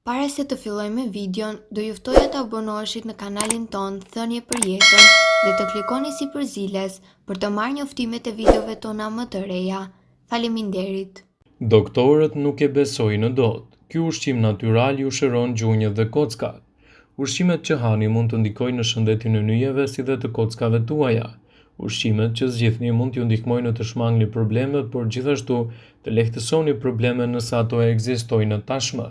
Para se të fillojmë me videon, do ju ftoja të abonoheshit në kanalin ton Thënie për Jetën dhe të klikoni si përziles për të marrë njoftimet e videove tona më të reja. Faleminderit. Doktorët nuk e besojnë në dot. Ky ushqim natyral ju shëron gjunjët dhe kockat. Ushqimet që hani mund të ndikojnë në shëndetin e nyjeve si dhe të kockave tuaja. Ushqimet që zgjidhni mund t'ju ndihmojnë në të shmangni problemet, por gjithashtu të lehtësoni problemet nëse ato ekzistojnë tashmë.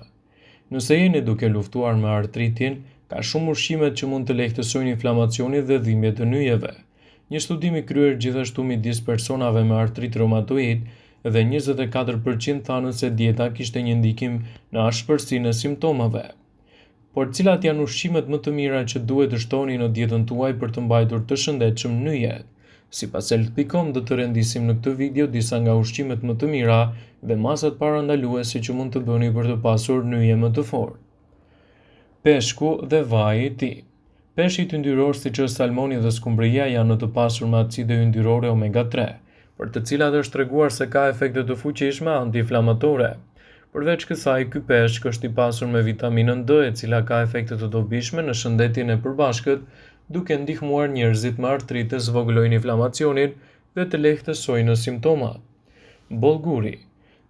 Nëse jeni duke luftuar me artritin, ka shumë ushqime që mund të lehtësojnë inflamacionin dhe dhimbjet e nyjeve. Një studim i kryer gjithashtu midis personave me artrit reumatoid dhe 24% thanë se dieta kishte një ndikim në ashpërsinë e simptomave. Por cilat janë ushqimet më të mira që duhet të shtoni në dietën tuaj për të mbajtur të shëndetshëm nyjet? Sipas Health.com do të rendisim në këtë video disa nga ushqimet më të mira dhe masat parandaluese që mund të bëni për të pasur nyje më të fortë. Peshku dhe vaji i tij. Peshqit yndyror siç është salmoni dhe skumbria janë në të pasur me acide yndyrore omega 3, për të cilat është treguar se ka efekte të fuqishme antiinflamatore. Përveç kësaj, ky peshk është i pasur me vitaminën D, e cila ka efekte të dobishme në shëndetin e përbashkët, duke ndihmuar njerëzit me artritë të zvogëlojnë inflamacionin dhe të lehtësojnë simptomat. Bollguri.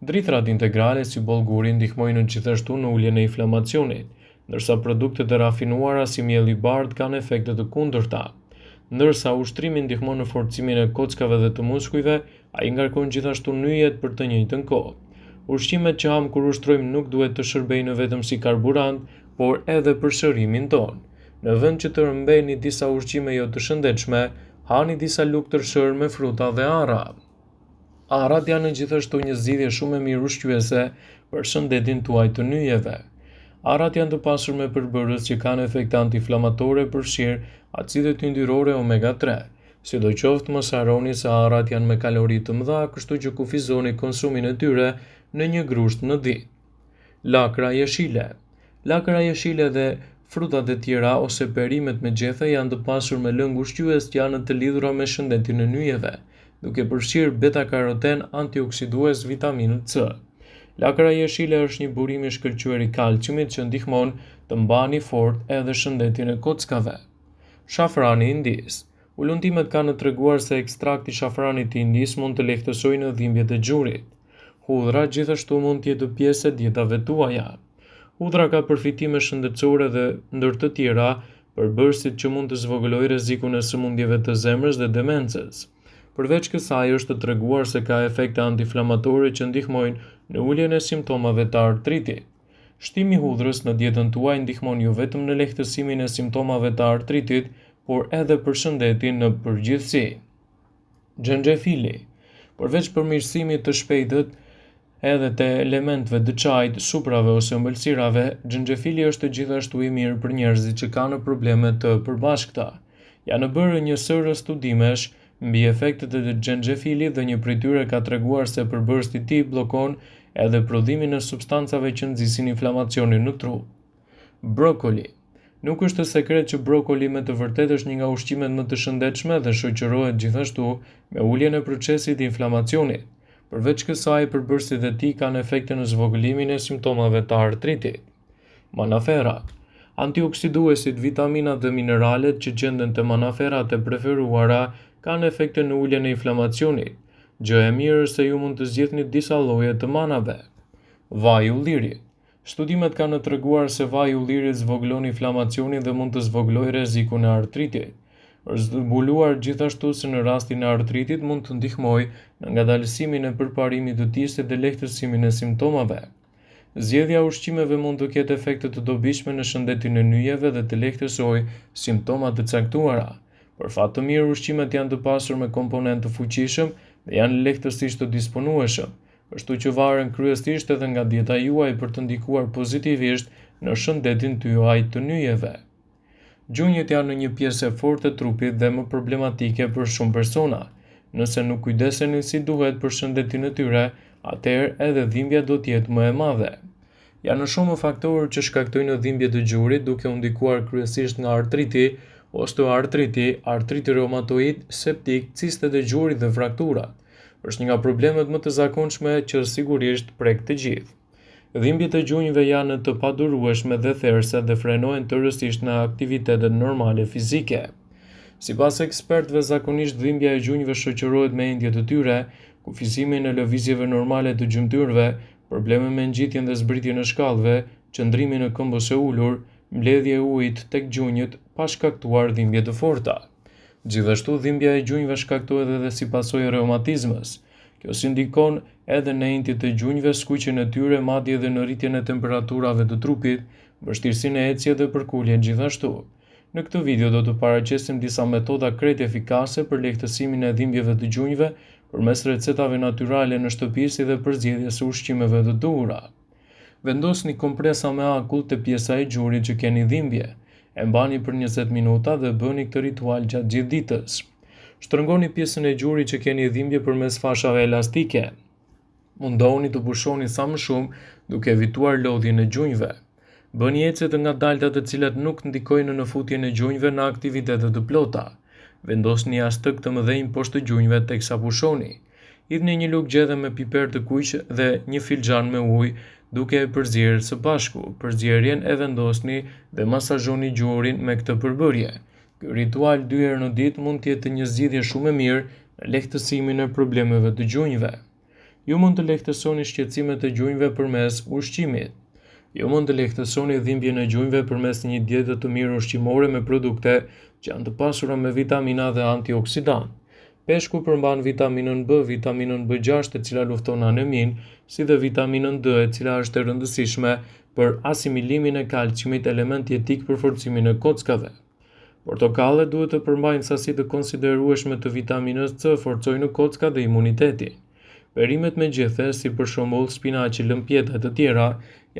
Dritrat integrale si bollguri ndihmojnë gjithashtu në uljen e inflamacionit, ndërsa produktet e rafinuara si mielli i bardhë kanë efekte të kundërta. Ndërsa ushtrimi ndihmon në forcimin e kockave dhe të muskujve, ai ngarkon gjithashtu nyjet për të njëjtën kohë. Ushqimet që ham kur ushtrojmë nuk duhet të shërbejnë vetëm si karburant, por edhe për shërimin tonë. Në vend që të rëmbeni disa ushqime jo të shëndetshme, hani disa lugë tërshër me fruta dhe arra. Arrat janë gjithashtu një zgjidhje shumë e mirë ushqyese për shëndetin tuaj të nyjeve. Arrat janë të pasur me përbërës që kanë efekte antiinflamatore, përfshirë acidet yndyrore omega 3. Sidoqoftë mos harroni se arrat janë me kalori të mëdha, kështu që kufizoni konsumin e tyre në një grusht në ditë. Lakra jeshile. Lakra jeshile dhe frutat e tjera ose perimet me gjethe janë të pasur me lëng ushqyes që janë të lidhura me shëndetin e nyjeve, duke përfshirë beta-karoten, antioksidues, vitaminën C. Lakra jeshile është një burim i shkëlqyer i kalciumit që ndihmon të mbani fort edhe shëndetin e kockave. Shafrani indis. Uluntimet kanë treguar se ekstrakti i shafranit të indis mund të lehtësojnë dhimbjet e gjurit. Hudhra gjithashtu mund të jetë pjesë e dietave tuaja. Hudhra ka përfitime shëndetësore dhe ndër të tjera përbërësit që mund të zvogëlojë rrezikun e sëmundjeve të zemrës dhe demencës. Përveç kësaj është të treguar se ka efekte antiinflamatorë që ndihmojnë në uljen e simptomave të artritit. Shtimi i hudhrës në dietën tuaj ndihmon jo vetëm në lehtësimin e simptomave të artritit, por edhe për shëndetin në përgjithësi. Xhenxhefili. Përveç përmirësimit të shpejtë edhe të elementëve të çajit, suprave ose ëmbëlsirave, xhenxhefili është gjithashtu i mirë për njerëzit që kanë probleme të përbashkëta. Janë bërë një sër studimesh mbi efektet e xhenxhefilit dhe një prej tyre ka treguar se përbërësi i tij bllokon edhe prodhimin e substancave që nxisin inflamacionin në trup. Brokoli. Nuk është sekret që brokoli me të vërtetë është një nga ushqimet më të shëndetshme dhe shoqërohet gjithashtu me uljen e procesit të inflamacionit. Përveç kësaj, përbërësit e tij kanë efekte në zvogëlimin e simptomave të artritit. Manaferat. Antioksiduesit, vitaminat dhe mineralet që gjenden te manaferat e preferuara kanë efekte në uljen e inflamacionit. Gjë e mirë është se ju mund të zgjidhni disa lloje të manave. Vaji i ullirit. Studimet kanë treguar se vaji i ullirit zvogëlon inflamacionin dhe mund të zvogëlojë rrezikun e artritit. Është zbuluar gjithashtu se në rastin e artritit mund të ndihmojë në ngadalësimin e përparimit të tistit dhe lehtësimin e simptomave. Zgjedhja e ushqimeve mund të ketë efekte të dobishme në shëndetin e nyjeve dhe të lehtësojë simptoma të caktuara. Për fat të mirë, ushqimet janë të pasur me komponentë të fuqishëm dhe janë lehtësisht të disponueshëm, kështu që varen kryesisht edhe nga dieta juaj për të ndikuar pozitivisht në shëndetin tuaj të nyjeve. Gjunjët janë një pjesë e fortë e trupit dhe më problematike për shumë persona. Nëse nuk kujdeseni si duhet për shëndetin e tyre, atëherë edhe dhimbja do të jetë më e madhe. Janë shumë faktorë që shkaktojnë dhimbje të gjurit, duke u ndikuar kryesisht nga artriti, osteoartriti, artriti reumatoid, septik, cistet e gjurit dhe frakturat. Është një nga problemet më të zakonshme që sigurisht prek të gjithë. Dhimbjet e gjunjëve janë të padurueshme dhe therrse dhe frenohen tërësisht në aktivitetet normale fizike. Sipas ekspertëve, zakonisht dhimbja e gjunjëve shoqërohet me endje të tyre, kufizimin e lëvizjeve normale të gjymtyrëve, probleme me ngjitjen dhe zbritjen e shkallëve, qëndrimin në këmbës së ulur, mbledhje e ujit tek gjunjët pa shkaktuar dhimbje të forta. Gjithashtu, dhimbja e gjunjëve shkaktohet edhe si pasojë e reumatizmës. Kjo si ndikon edhe në endjet e gjunjëve, skuqjen e tyre, madje edhe në rritjen e temperaturave të trupit, vështirësinë e ecjes dhe përkuljen gjithashtu. Në këtë video do të paraqesim disa metoda krejt efikase për lehtësimin e dhimbjeve të gjunjëve përmes recetave natyrale në shtëpi si dhe përzgjedhjes së ushqimeve të duhura. Vendosni kompresa me akull te pjesa e gjurit që keni dhimbje. E mbani për 20 minuta dhe bëni këtë ritual gjatë gjithë ditës. Shtrëngoni pjesën e gjurit që keni dhimbje përmes fashave elastike. Mundohuni të pushoni sa më shumë duke evituar lodhjen e gjunjëve. Bëni ecje të ngadalta të cilat nuk ndikojnë në futjen e gjunjëve në aktivitete të plota. Vendosni yashtëk të mëdhenj poshtë gjunjëve teksa pushoni. Hidhni një lugë gjethe me piper të kuq dhe një filxhan me ujë, duke e përzierë së bashku. Përzierjen e vendosni dhe masazhoni gjurin me këtë përbërje. Ky ritual 2 herë në ditë mund të jetë një zgjidhje shumë e mirë në lehtësimin e problemeve të gjunjëve. Ju mund të lehtësoni shqetësimet e gjunjëve përmes ushqimit. Ju mund të lehtësoni dhimbjen e gjunjëve përmes një diete të mirë ushqimore me produkte që janë të pasura me vitamina dhe antioksidantë. Peshku përmban vitaminën B, vitaminën B6 e cila lufton anemin, si dhe vitaminën D e cila është e rëndësishme për asimilimin e kalciumit, element jetik për forcimin e kockave. Portokallet duhet të përmbajnë sasi të konsiderueshme të vitaminës C, forcojnë kockat dhe imunitetin. Perimet me gjethe, si për shembull spinaqi, lëmpjet e të tjera,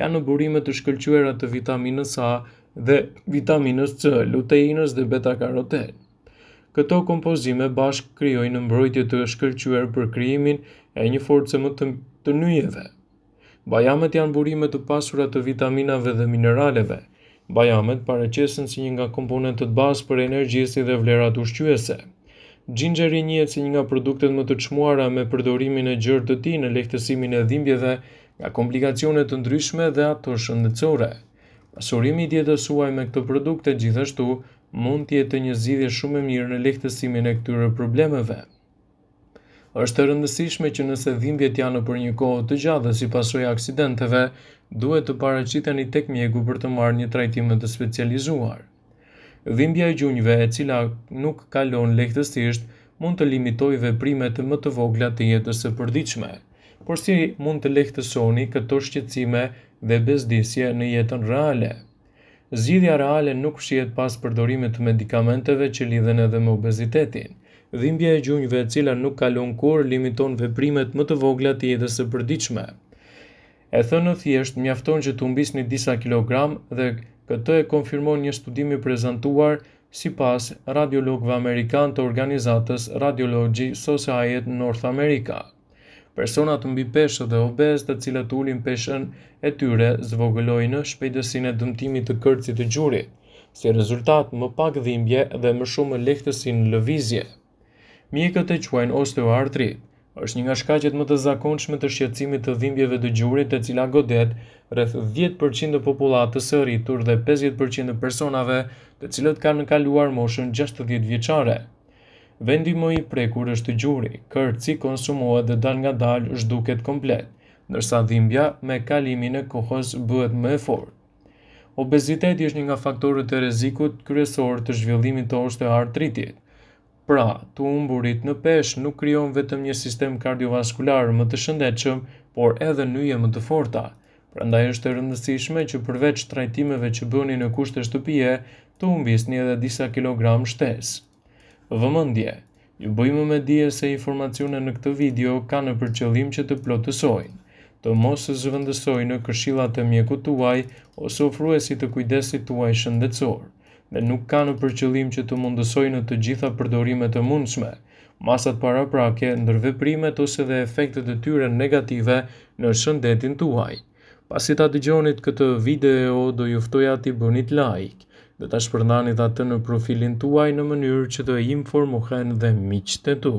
janë në burime të shkëlqyera të vitaminës A dhe vitaminës C, luteinës dhe beta-karoten. Këto kompozime bashkë krijojnë mbrojtje të shkëlqyer për krijimin e një force më të nyjeve. Bajamet janë burime të pasura të vitaminave dhe mineraleve. Bajamet paraqesen si një nga komponentët bazë për energji si dhe vlerat ushqyese. Xhinxheri njihet si një nga produktet më të çmuara me përdorimin e gjerë të tij në lehtësimin e dhimbjeve nga komplikacione të ndryshme dhe ato shëndetësore. Pasurimi i dietës suaj me këto produkte gjithashtu mund të jetë një zgjidhje shumë e mirë në lehtësimin e këtyre problemeve. Është e rëndësishme që nëse dhimbjet janë për një kohë të gjatë dhe si pasojë e aksidenteve, duhet të paraqiteni tek mjeku për të marrë një trajtim të specializuar. Dhimbja e gjunjëve, e cila nuk kalon lehtësisht, mund të limitojë veprimet më të vogla të jetës së përditshme. Por si mund të lehtësoni këto shqetësime dhe bezdisje në jetën reale? Zgjidhja reale nuk fshihet pas përdorimit të medikamenteve që lidhen edhe me obezitetin. Dhimbja e gjunjëve, e cila nuk kalon kurrë, limiton veprimet më të vogla të jetës së përditshme. E thënë thjesht, mjafton që të humbisni disa kilogram dhe këtë e konfirmon një studim i prezantuar sipas radiologëve amerikanë të organizatës Radiology Society North America. Personat mbi peshë dhe obez, të cilët ulin peshën e tyre, zvogëlojnë shpejtësinë e dëmtimit të kërcit të gjurit, si rezultat më pak dhimbje dhe më shumë lehtësi në lëvizje. Mjekët e quajnë osteoartrit. Është një nga shkaqet më të zakonshme të shqetësimit të dhimbjeve të gjurit, e cila godet rreth 10% të popullatës së rritur dhe 50% të personave të cilët kanë kaluar moshën 60 vjeçare. Vendi më i prekur është gjuri, kërci konsumohet dhe dal ngadalë zhduket komplet, ndërsa dhimbja me kalimin e kohës bëhet më e fortë. Obeziteti është një nga faktorët e rrezikut kryesor të zhvillimit të osteoartritit. Pra, të humburit në peshë nuk krijon vetëm një sistem kardiovaskular më të shëndetshëm, por edhe nyje më të forta. Prandaj është e rëndësishme që përveç trajtimeve që bëni në kushte shtëpie, të humbisni edhe disa kilogram shtesë. Vëmendje, ju bëjmë me dije se informacionet në këtë video kanë për qëllim që të plotësojnë, të mos zëvendësojnë këshillat e mjekut tuaj ose ofruesit të kujdesit tuaj shëndetësor, dhe nuk kanë për qëllim që të mundësojnë të gjitha përdorimet e mundshme, masat paraprake, ndërveprimet ose dhe efektet e tyre negative në shëndetin tuaj. Pasi ta dëgjonit këtë video, do ju ftoja t'i bënit like dhe ta shpërndanit atë në profilin tuaj në mënyrë që të informohen dhe miqtë tu.